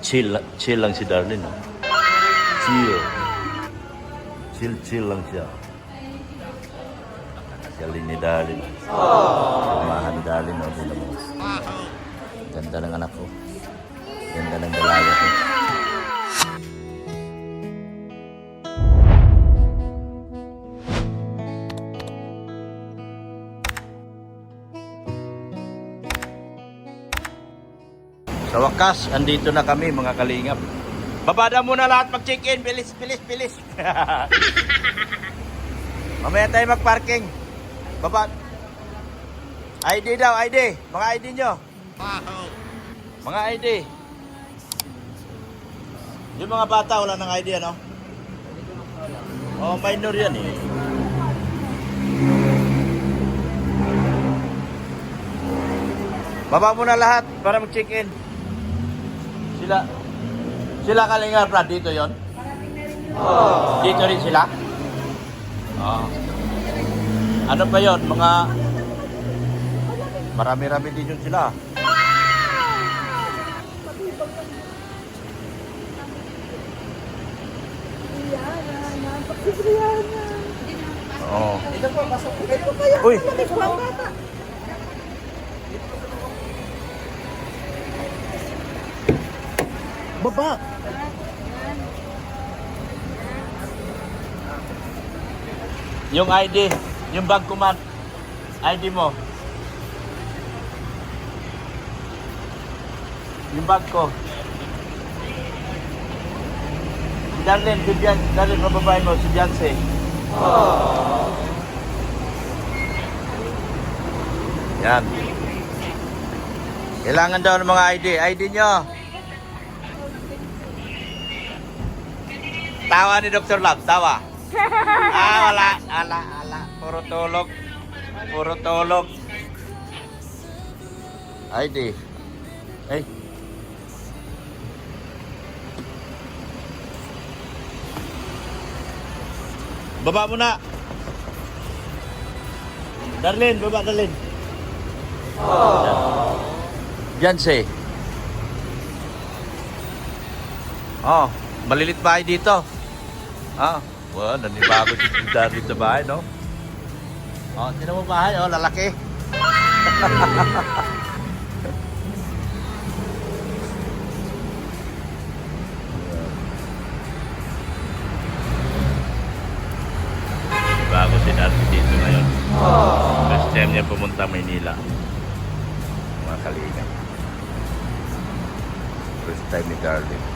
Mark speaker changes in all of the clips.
Speaker 1: Chill lang si Darlene. No? Chill lang siya. Galing ni Darlene. Tumahan ni Darlene. No? Ganda ng anak ko. Ganda ng dalaga ko. Sa wakas, andito na kami mga kalingap. Babada muna lahat mag-check-in. Bilis. Mamaya tayo mag-parking. Babad. ID daw, ID. Mga ID nyo. Mga ID. Yung mga bata, wala ng ID, ano? Oh, minor yan eh. Baba muna lahat para mag-check-in. Sila Kalinga Brad, dito yon. Dito rin sila. Ano pa yon? Mga marami-rami din yun sila. Oo. Uy! Baba! Yung ID, yung bag ko man. ID mo. Yung bag ko. Si Darlene, mababae mo, si Beyonce. Yan. Kailangan daw ng mga ID. ID nyo. Tawa ni Dr. Love, tawa. Wala. Puro tulog. ID. Ay. Baba mo na. Darlene, baba Darlene. Beyonce. Malilit bahay dito. Well, nanibago si Darlene sa bahay, no? Tinan mo bahay, lalaki. Bago si Darlene dito ngayon. First time niya pumunta Maynila. Mga Kalinga. First time ni Darlene.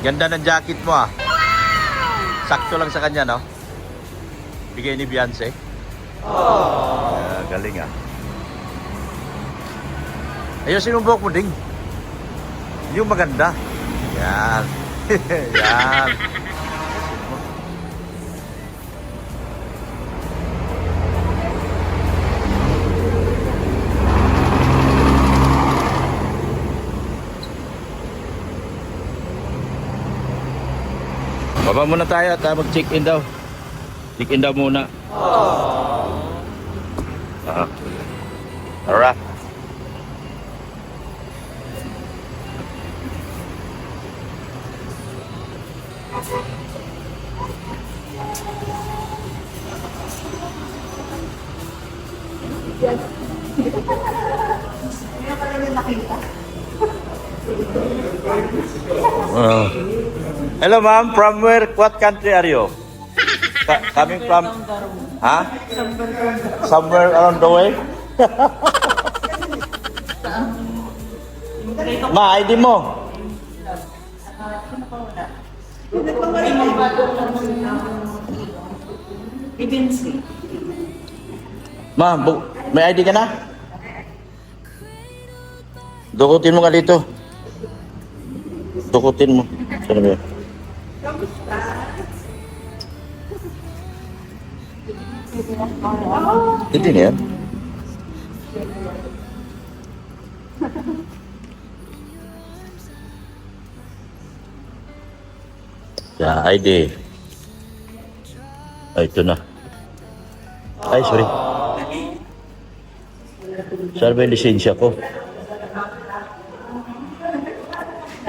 Speaker 1: Ganda ng jacket mo ah. Sakto lang sa kanya, no? Bigay ni Beyonce. Galing ah. Ayusin mo buhok mo, ding. Yung maganda. Yan. Yan. Baba muna tayo at mag-check-in daw. Check-in daw muna. Alright. Hello ma'am, from where? What country are you? Coming from? Huh? Somewhere around the way? Ma, ID mo? Ma, may ID ka na? Dukutin mo nga dito. Dukutin mo. Saan ba yun? Hindi na yan. ID. Ito na. Ay, sorry. Saan ba yung lisensya ko?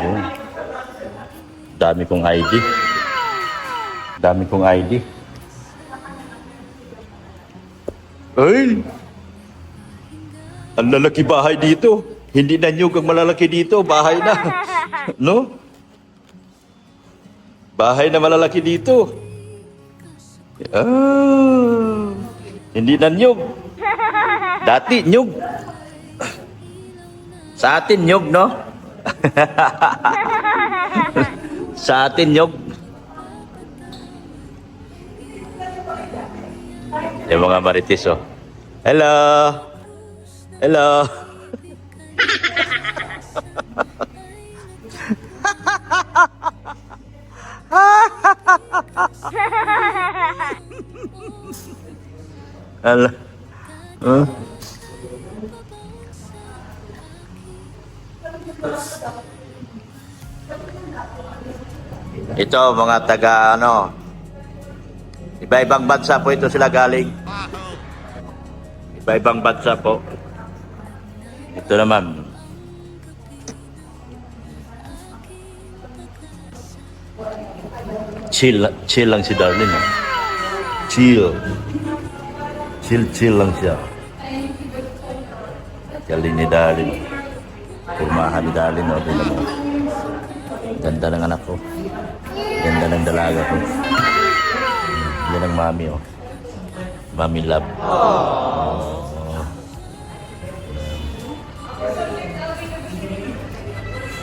Speaker 1: Yun. Dami kong ID. Dami kong ID. Ay! Ang lalaki bahay dito. Hindi na nyug ang malalaki dito. Bahay na. No? Bahay na malalaki dito. Ah, hindi na nyug. Dati nyug. Sa atin nyug, no? Sa atin nyug. Yung mga marites, oh. Hello. Hello. Hello. Huh? Ito, mga taga, iba-ibang bansa po ito sila galing. Iba-ibang bansa po. Ito naman. Chill lang si Darlene. Oh. Chill lang siya. Galing ni Darlene. Pumahan ni Darlene. Oh, din naman. Ganda ng anak ko. Ganda ng dalaga ko. Yan ang mami, oh. Mami love.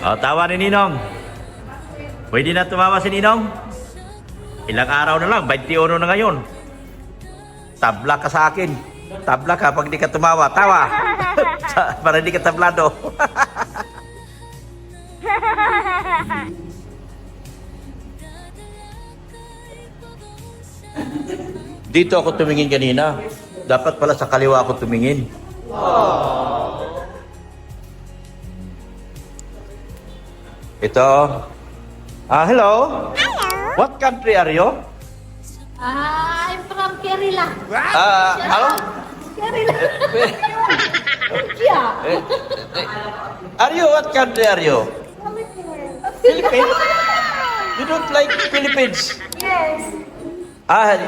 Speaker 1: Oh, tawa ni Ninong. Pwede na tumawa si Ninong? Ilang araw na lang, 21 na ngayon. Tabla ka sa akin. Tabla ka pag di ka tumawa. Tawa. Para di ka tablado. Dito ako tumingin kanina. Dapat pala sa kaliwa ako tumingin. Ito. Hello. What country are you?
Speaker 2: I'm from Kerala.
Speaker 1: Hello?
Speaker 2: Kerala. India.
Speaker 1: Are you, what country are you? Philippines? You don't like Philippines?
Speaker 2: Yes.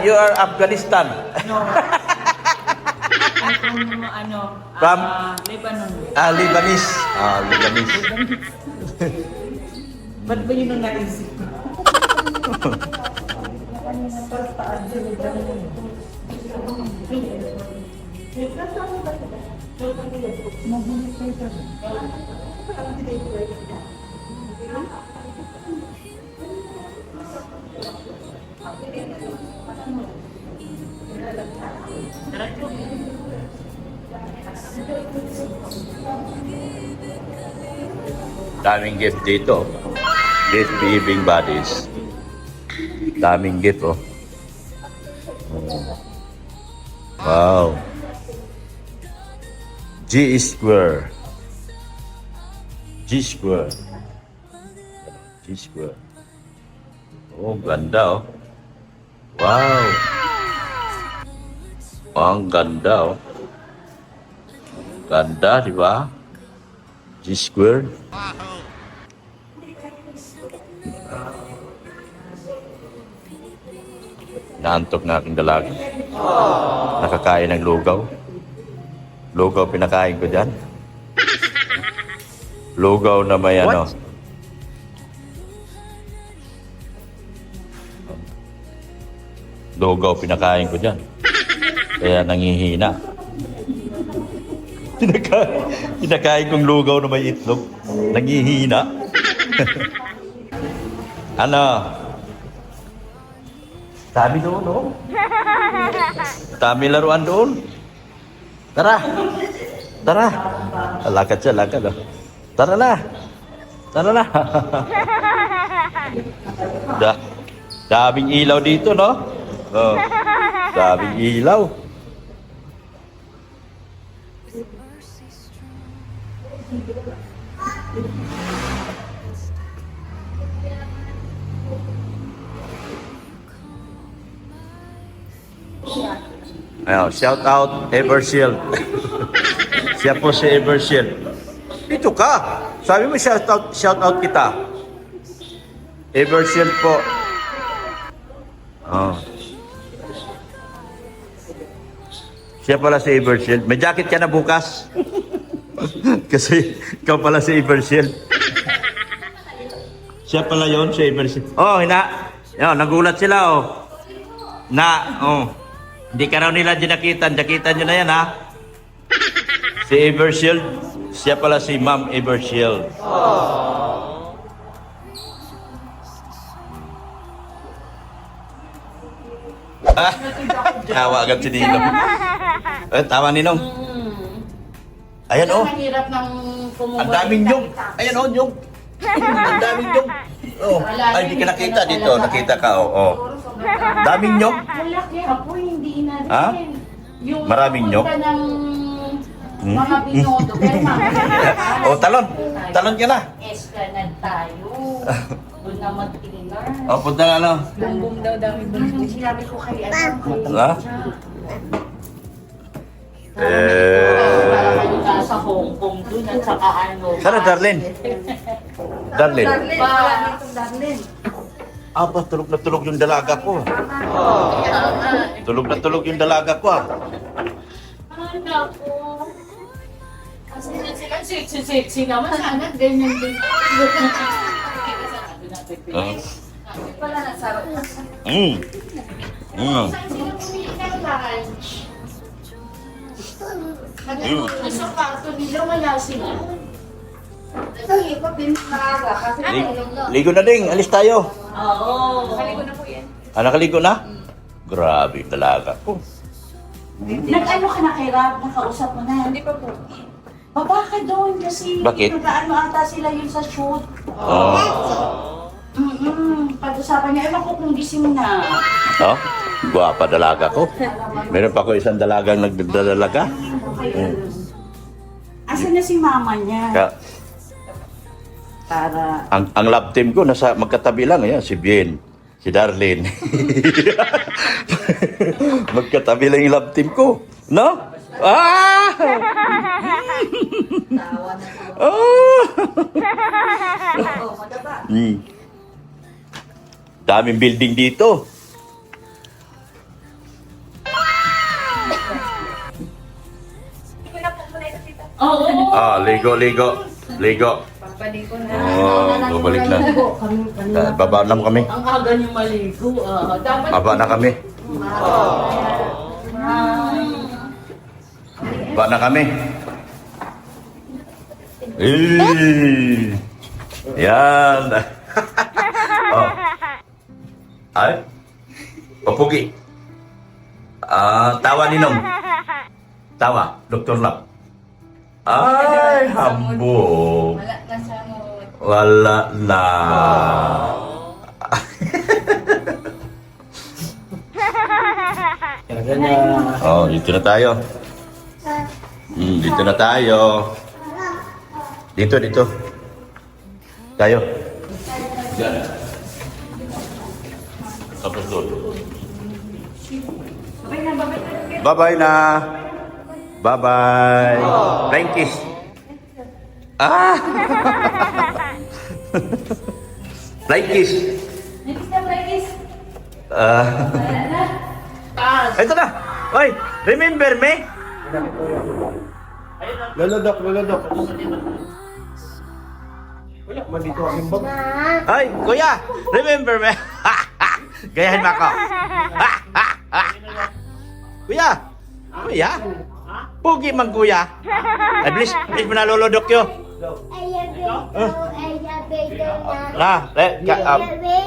Speaker 1: You are Afghanistan.
Speaker 3: No.
Speaker 1: From?
Speaker 3: Lebanon.
Speaker 1: Lebanese. Lebanese.
Speaker 3: Ba't ba yun ang naisip ko?
Speaker 1: Daming gift dito. Gift giving bodies. Daming gift, oh. Wow. G square. G square. G square. Oh, ganda, oh. Wow. Ang ganda, oh. Ganda, di ba? G square. Naantok na aking dalaga. Nakakain ng lugaw. Lugaw pinakain ko dyan. Lugaw na may ano. Lugaw pinakain ko dyan. Kaya nangihina. Pinakain kong lugaw na may itlog. Nangihina. Ano? Dami doon, no? Dami laruan doon. Tara. Tara. Lakad siya, lakad. Oh. Tara na. Tara na. Daming ilaw dito, no? Oh. Daming ilaw. Ayun, shout out Evershield. Siya po si Evershield. Dito ka. Sabi mo shout out kita. Evershield po. Oh. Siya pala si Evershield. May jacket ka na bukas. Kasi ikaw pala si Evershield. Siya pala yon si Evershield. Oh, Yan, nagulat sila, oh. Hindi ka raw nila dinakitan. Dakitan nyo na yan, ha? Si Evershield. Siya pala si Ma'am Evershield. Tawa agad si Ninong. Tawa Ninong. Ayan, oh.
Speaker 2: Ang hirap ng kumuha.
Speaker 1: Ang daming nyog. Ayan, oh, nyog. Ang daming nyog. Oh. Ay, di ka nakita dito. Nakita ka, oh. Daming nyog.
Speaker 2: Malaki ako, hindi na rin.
Speaker 1: Ha?
Speaker 2: Yung
Speaker 1: Maraming nyog?
Speaker 2: pupunta ng mga binodo. Pero mga
Speaker 1: Oh, talon. Talon ka na.
Speaker 2: Esplanade tayo. Doon na mag-dinner.
Speaker 1: Oh, punta na, ano.
Speaker 3: Bumbum daw dami bumbum.
Speaker 2: Sinabi ko kay ano.
Speaker 1: Ha?
Speaker 2: Para kayo nasa Hong Kong doon at saka ano.
Speaker 1: Sana, Darlene. Darlene.
Speaker 2: Darlene.
Speaker 1: Aba, tulog na tulog yung dalaga ko. Tulog na tulog yung dalaga ko, ah.
Speaker 2: Ay, naku. Kasi sila sexy naman. Sana ganyan din. Wala na sarap.
Speaker 1: Mm.
Speaker 2: Saan sila kumili ng lunch? Nagtutulog sa kwarto nila, wala sila. Ito, ipag din maaga kasi
Speaker 1: Ligo na ding, alis tayo.
Speaker 2: Oo.
Speaker 3: Kaligo na po yan.
Speaker 1: Nakaligo na? Grabe yung dalaga ko.
Speaker 2: Nag-ano ka na kay Rob? Nakausap mo na.
Speaker 3: Hindi pa po.
Speaker 2: Baba ka doon kasi
Speaker 1: Bakit?
Speaker 2: nag-ano ata sila yun sa shoot.
Speaker 1: Oh.
Speaker 2: Pag-usapan niya, ewan ko kung gising na.
Speaker 1: Oh? Guwapa dalaga ko. Meron pa ko isang dalagang nagdadalaga.
Speaker 2: Asan na si mama niya?
Speaker 1: Kaya,
Speaker 2: Para...
Speaker 1: ang love team ko, nasa magkatabi lang. Ayan, si Bien, si Darlene. Magkatabi lang yung love team ko. No? Ah! Ah! Daming building dito.
Speaker 2: Oo.
Speaker 1: Ligo.
Speaker 3: Papaliko na.
Speaker 1: Babalik na. Baba na kami.
Speaker 2: Ang aga niyo maligo. Dapat...
Speaker 1: Baba na kami. Baba na kami. Yan. Oh. Ay. Papugi. Tawa Ninong. Tawa, Dr. Lab. Ay, hambog.
Speaker 3: Wala na siya mo.
Speaker 1: Wala na. Oh, dito na tayo. Dito na tayo. Dito. Tayo. Diyan. Tapos doon. Bye-bye na. Bye-bye. Flying kiss. Ah! Flying kiss. Ito na. Oy, remember me?
Speaker 4: Lalodok. Wala, malito aking bag.
Speaker 1: Ay, kuya, remember me? Gayahin mo ako. Kuya. Pugi man kuya. Ay, please manalolodok yo.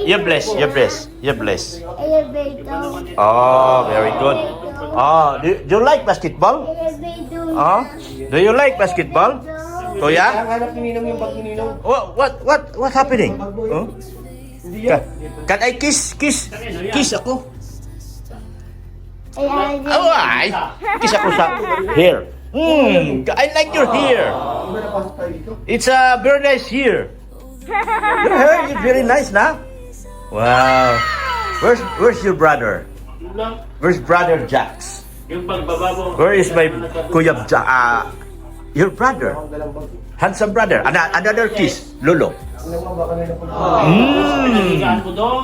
Speaker 1: You bless. Oh, very good. Oh, do you like basketball? Oh, do you like basketball? Kuya?
Speaker 4: Hanap ni Ninong yung bag ni Ninong.
Speaker 1: What's happening? Oh?
Speaker 4: Hindi yan.
Speaker 1: Can I kiss ako? Oh, ay. Kiss ako sa hair. I like your hair.
Speaker 4: Di ba napasok tayo dito?
Speaker 1: It's a very nice hair. Your hair is very nice, na? Wow. Where's your brother? Where's brother Jax? Where is my Kuya Jax? Your brother.
Speaker 4: Ang dalang bag.
Speaker 1: Handsome brother. Another kiss. Lolo.
Speaker 4: Alam mo, baka nila po.
Speaker 5: Pinagpahigaan mo doon.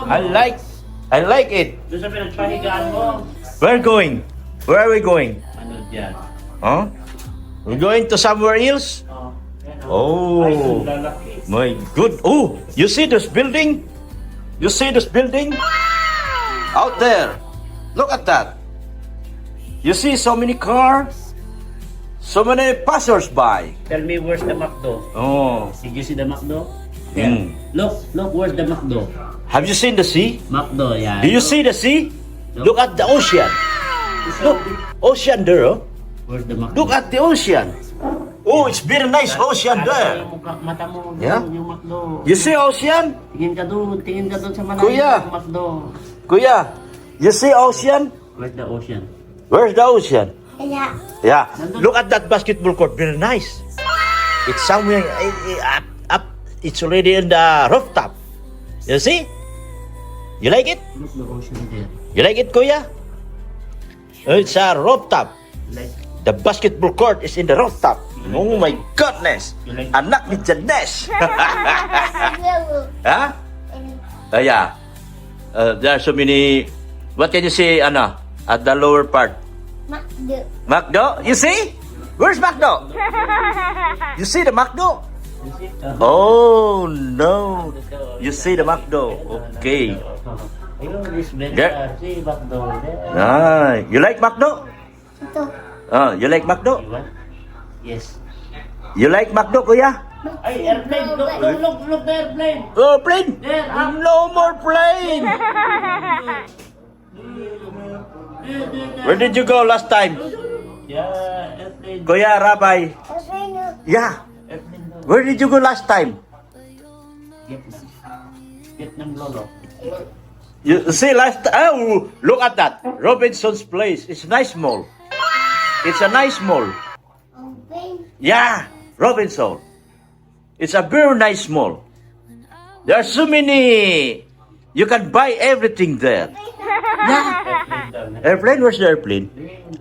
Speaker 1: I like it.
Speaker 5: Doon sa pinagpahigaan mo.
Speaker 1: Where going? Where are we going?
Speaker 5: Ano dyan?
Speaker 1: Huh? We're going to somewhere else?
Speaker 5: Oh, yan,
Speaker 1: Oh.
Speaker 5: Ay, ang lalaki.
Speaker 1: My good. Oh, you see this building? You see this building? Out there. Look at that. You see so many cars? So many passers-by.
Speaker 5: Tell me, where's the McDo?
Speaker 1: Oh.
Speaker 5: Did you see the McDo?
Speaker 1: Mm.
Speaker 5: Look, where's the McDo?
Speaker 1: Have you seen the sea?
Speaker 5: McDo, yeah.
Speaker 1: Do you see the sea? Look at the ocean. Look, ocean there. Oh.
Speaker 5: Where's the McDo?
Speaker 1: Look at the ocean. Oh, it's very nice ocean there.
Speaker 5: Yung mata mo,
Speaker 1: Yeah?
Speaker 5: yung McDo.
Speaker 1: You see ocean?
Speaker 5: Tingin ka doon sa malayo
Speaker 1: Kuya.
Speaker 5: ng McDo.
Speaker 1: Kuya, you see ocean?
Speaker 5: Where's the ocean?
Speaker 1: Where's the ocean?
Speaker 2: Kaya,
Speaker 1: Yeah. Look at that basketball court. Very nice. It's somewhere up. It's already in the rooftop. You see? You like it?
Speaker 5: Look the ocean there.
Speaker 1: You like it, Kuya? It's a rooftop.
Speaker 5: Like,
Speaker 1: The basketball court is in the rooftop. Oh my goodness! Anak ni Janes. Huh? Yeah. There are so many. What can you say, Anna? At the lower part.
Speaker 2: Makdo.
Speaker 1: McDo? You see? Where's McDo? You see the McDo? Oh no! You see the McDo? Okay.
Speaker 5: Ayun, this
Speaker 1: There.
Speaker 5: vendor. See, McDo there.
Speaker 1: Ah, you like McDo?
Speaker 2: Ito.
Speaker 1: You like McDo?
Speaker 5: You want? Yes.
Speaker 1: You like McDo, Kuya?
Speaker 5: Ay, airplane! Look the airplane!
Speaker 1: Oh, plane!
Speaker 5: There, up!
Speaker 1: No more plane! Where did you go last time?
Speaker 5: Yeah, airplane.
Speaker 1: Kuya Rabay. Yeah.
Speaker 5: Airplane daw.
Speaker 1: Where did you go last time?
Speaker 5: Vietnam. Vietnam Lolo.
Speaker 1: You see last oh, look at that. Robinson's Place. It's a nice mall. It's a nice mall.
Speaker 2: Open.
Speaker 1: Yeah, Robinson. It's a very nice mall. There are so many. You can buy everything there. Yeah.
Speaker 5: Airplane daw.
Speaker 1: Airplane? Where's the airplane?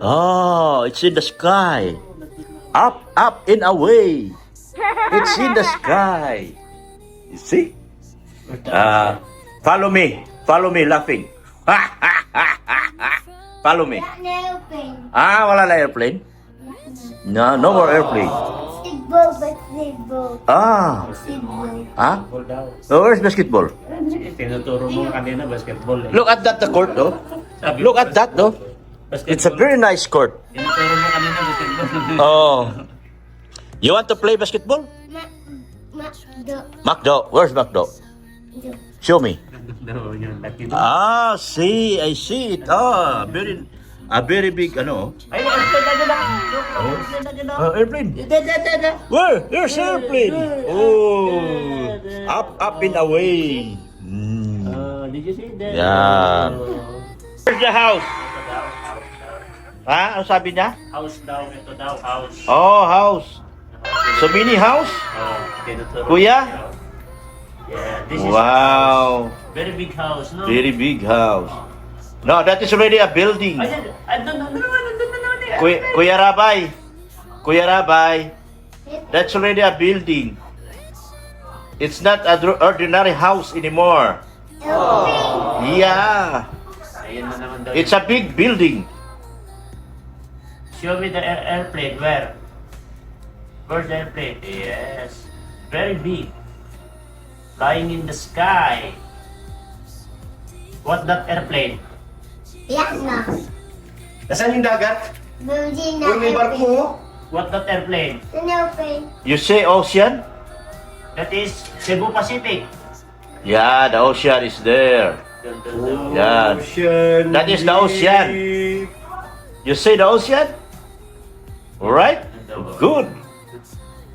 Speaker 1: Oh, it's in the sky. Up, up, and away. It's in the sky. You see? Follow me. Follow me laughing. Follow me.
Speaker 2: Wala na open.
Speaker 1: Wala na airplane? No, no more airplane.
Speaker 2: Basketball, basketball.
Speaker 1: Ah,
Speaker 5: Ball daw.
Speaker 1: oh, where's basketball?
Speaker 5: Tinuturo mo kanina basketball eh.
Speaker 1: Look at that, the court, though. Look at that, though. It's a very nice court.
Speaker 5: Tinuturo mo kanina basketball.
Speaker 1: Oh. You want to play basketball?
Speaker 2: Makdo.
Speaker 1: McDo. Where's McDo? Show me.
Speaker 5: No, yun. Laki daw.
Speaker 1: See, I see it. A very big, ano?
Speaker 5: Ay, airplane na dyan. Airplane na dyan.
Speaker 1: Airplane.
Speaker 5: Da.
Speaker 1: Where? There's airplane. Oh, up and away.
Speaker 5: Did you see that?
Speaker 1: Yeah. Where's the house? Ano sabi niya?
Speaker 5: House daw. Ito daw, house.
Speaker 1: Oh, house. So mini house?
Speaker 5: Tinuturo.
Speaker 1: Kuya?
Speaker 5: Yeah, this is
Speaker 1: Wow.
Speaker 5: very big house, no?
Speaker 1: Very big house. No, that is already a building.
Speaker 5: I don't know.
Speaker 1: Kuya Rabay. Kuya Rabay. That's already a building. It's not an ordinary house anymore. Yeah.
Speaker 5: Ayun na naman daw.
Speaker 1: It's a big building.
Speaker 5: Show me the airplane. Where? Where's the airplane? Yes. Very big. Flying in the sky. What that airplane?
Speaker 2: Yan na.
Speaker 4: Nasaan yung dagat?
Speaker 2: Building na
Speaker 4: Uy, may barko
Speaker 2: open.
Speaker 4: mo.
Speaker 5: What that airplane?
Speaker 2: Na open.
Speaker 1: You say ocean?
Speaker 5: That is Cebu Pacific.
Speaker 1: Yeah, the ocean is there. Yeah.
Speaker 4: Ocean.
Speaker 1: That is the ocean. You say the ocean? Alright? Good.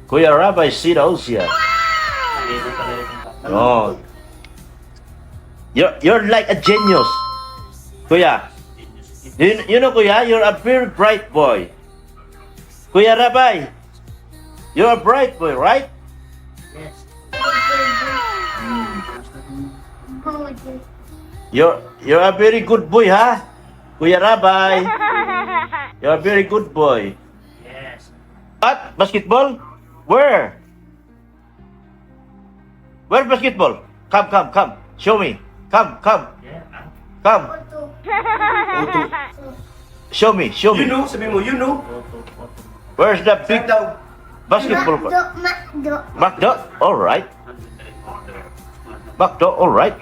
Speaker 1: Kuya Rabay, see the ocean. Oh. You're like a genius. Kuya. You know, Kuya, you're a very bright boy. Kuya Rabay, you're a bright boy, right?
Speaker 5: Yes.
Speaker 1: You're a very good boy, ha? Kuya Rabay. You're a very good boy.
Speaker 5: Yes.
Speaker 1: What? Basketball? Where? Where's basketball? Come. Show me. Come.
Speaker 5: Yeah.
Speaker 1: Come.
Speaker 2: Auto.
Speaker 4: Auto.
Speaker 1: Show me.
Speaker 4: You know, sabi mo, you know.
Speaker 1: Where's the big
Speaker 4: Big daw.
Speaker 1: basketball court?
Speaker 2: Makdo.
Speaker 1: McDo? Alright. McDo? Alright.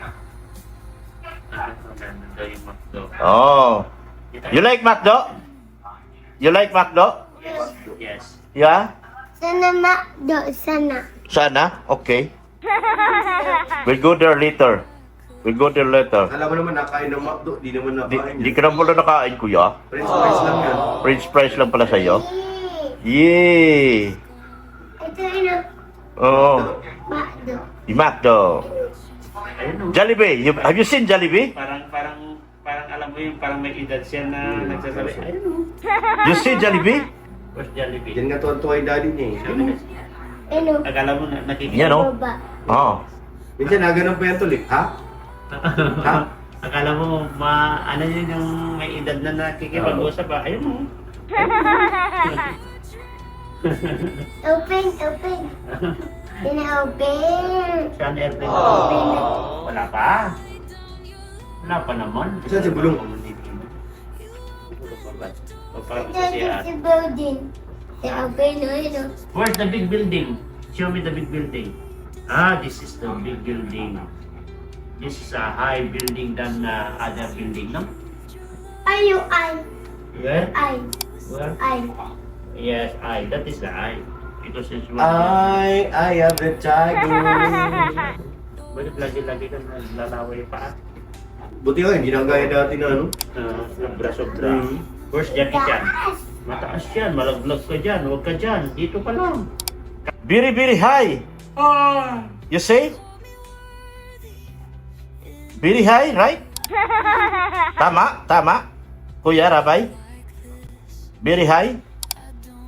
Speaker 1: Oh. You like McDo? You like McDo?
Speaker 5: Yes.
Speaker 1: Yeah?
Speaker 2: Sana Makdo. Sana.
Speaker 1: Sana? Okay. We'll go there later.
Speaker 4: Alam mo naman, nakain ng McDo. Di naman
Speaker 1: Di,
Speaker 4: nakain
Speaker 1: di
Speaker 4: yan.
Speaker 1: ka na muna nakain, kuya.
Speaker 4: French fries lang yan.
Speaker 1: French fries lang pala sa'yo.
Speaker 2: Yay.
Speaker 1: Yay!
Speaker 2: Ito yun.
Speaker 1: Oh.
Speaker 2: Makdo.
Speaker 1: Yung McDo.
Speaker 5: Ayun o.
Speaker 1: Jollibee. Have you seen Jollibee?
Speaker 5: Parang alam mo yung parang may edad siya na nagsasabi, ayun o.
Speaker 1: You see Jollibee?
Speaker 5: Where's Jollibee?
Speaker 4: Yan nga tuwan-tuwa yung daddy niya eh.
Speaker 5: Sabi na,
Speaker 2: Ano?
Speaker 5: akala mo na nakikita.
Speaker 1: Yan o.
Speaker 2: Baba.
Speaker 1: Oh.
Speaker 4: Minsan, naganon pa yan tuloy. Ha? Ha?
Speaker 5: Akala mo, ano yun yung may edad na nakikipag-usap ba? Ayun o.
Speaker 2: Open. Open.
Speaker 5: Saan airplane?
Speaker 2: Open.
Speaker 5: Wala pa. Wala pa naman.
Speaker 4: Saan si Bulong?
Speaker 5: O parang
Speaker 2: Ito
Speaker 5: siya.
Speaker 2: si building. Si open. Ano?
Speaker 5: Where's the big building? Show me the big building. Ah, this is the big building. This is a high building than other building, no?
Speaker 2: Ayo.
Speaker 5: Where?
Speaker 2: Ay.
Speaker 5: Where?
Speaker 2: Ay.
Speaker 5: Yes, I. That is the I. Because it's one.
Speaker 4: I have the tiger.
Speaker 5: Bakit lagi-lagi ka naglalaway pa?
Speaker 4: Buti nga, hindi na gaya dati na ano.
Speaker 5: Sobra-sobra.
Speaker 4: Mhm.
Speaker 5: Where's Jackie Chan? Mataas yan, malaglag ka dyan, huwag ka dyan, dito ka lang.
Speaker 1: Very high. You say? Very high, right? Tama. Kuya Rabay? Very high?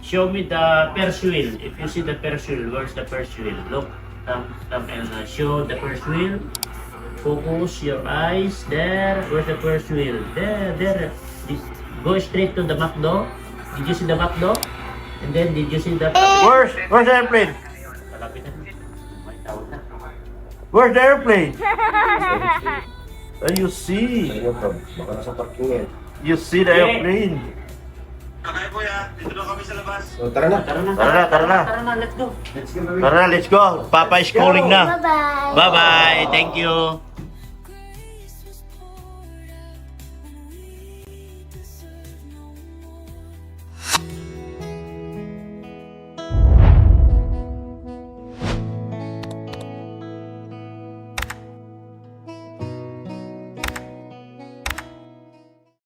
Speaker 5: Show me the Ferris wheel. If you see the Ferris wheel, where's the Ferris wheel? Look, come and show the Ferris wheel. Focus your eyes there. Where's the Ferris wheel? There. Go straight to the McDo. Did you see the McDo? And then did you see the...
Speaker 1: Where's the airplane?
Speaker 5: Malapit na. May tawag na.
Speaker 1: Where's the airplane? You see.
Speaker 4: Ayun, baka nasa parking yan.
Speaker 1: You see the airplane.
Speaker 4: So, tara na.
Speaker 5: Tara na.
Speaker 1: Tara na.
Speaker 5: Tara na, let's go.
Speaker 4: Let's go, baby.
Speaker 1: Tara na, let's go. Papa is calling na.
Speaker 2: Bye-bye.
Speaker 1: Bye-bye. Thank you.